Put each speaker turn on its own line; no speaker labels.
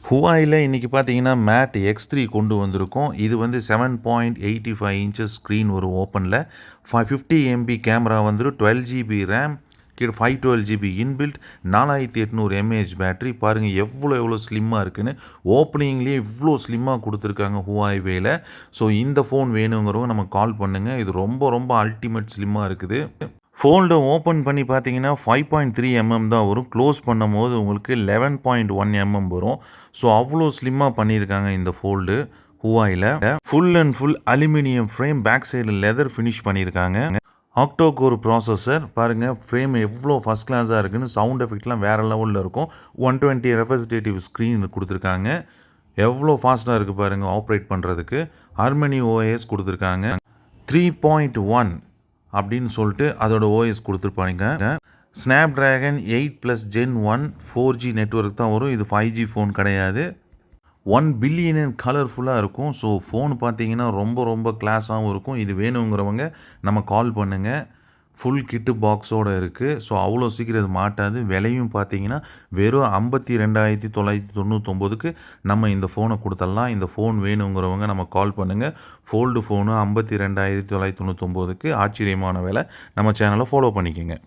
ஹுவாயில் இன்றைக்கி பார்த்தீங்கன்னா mat X3 கொண்டு வந்திருக்கோம். இது வந்து 7.85 இன்ச்சஸ் ஸ்க்ரீன் ஒரு ஓப்பனில் 50 MB கேமரா வந்துடும். 12 GB RAM, 512 GB inbuilt, 4800 mAh battery. பாருங்கள் எவ்வளோ ஸ்லிம்மாக இருக்குன்னு. ஓப்பனிங்லேயே இவ்வளோ ஸ்லிம்மாக கொடுத்துருக்காங்க ஹுவாய்வேல. ஸோ இந்த ஃபோன் வேணுங்கிறவங்க நம்ம கால் பண்ணுங்கள். இது ரொம்ப அல்டிமேட் ஸ்லிம்மாக இருக்குது. ஃபோல்டை ஓப்பன் பண்ணி பார்த்தீங்கன்னா 5.3 தான் வரும். க்ளோஸ் பண்ணும்போது உங்களுக்கு 11.1 வரும். ஸோ அவ்வளோ ஸ்லிம்மாக பண்ணியிருக்காங்க இந்த ஃபோல்டு ஹுவாயில். Full and full aluminium frame, back சைடில் லெதர் ஃபினிஷ் பண்ணியிருக்காங்க. ஆக்டோ கோர் ப்ராசஸர் பாருங்கள், ஃப்ரேம் எவ்வளோ ஃபஸ்ட் கிளாஸாக இருக்குன்னு. சவுண்ட் எஃபெக்ட்லாம் வேறு லெவலில் இருக்கும். 120 ரெஃப்ரிஜரேட்டிவ் ஸ்க்ரீன் கொடுத்துருக்காங்க. எவ்வளோ ஃபாஸ்ட்டாக இருக்குது பாருங்கள் ஆப்ரேட் பண்ணுறதுக்கு. ஹார்மனி OS கொடுத்துருக்காங்க. 3.1 அப்படின்னு சொல்லிட்டு அதோட ஓஎஸ் கொடுத்துருப்பாங்க. Snap dragon 8+ Gen 1 4G network தான் வரும். இது 5G ஃபோன் கிடையாது. 1 பில்லியன் கலர்ஃபுல்லாக இருக்கும். ஸோ ஃபோன் பார்த்தீங்கன்னா ரொம்ப கிளாஸாகவும் இருக்கும். இது வேணுங்கிறவங்க நம்ம கால் பண்ணுங்கள். ஃபுல் கிட்டு பாக்ஸோடு இருக்குது. ஸோ அவ்வளோ சீக்கிரம் இது மாட்டாது. விலையும் பார்த்தீங்கன்னா வெறும் 52,999க்கு நம்ம இந்த ஃபோனை கொடுத்துடலாம். இந்த ஃபோன் வேணுங்கிறவங்க நம்ம கால் பண்ணுங்கள். ஃபோல்டு ஃபோனு 52,999க்கு ஆச்சரியமான விலை. நம்ம சேனலை ஃபாலோ பண்ணிக்கோங்க.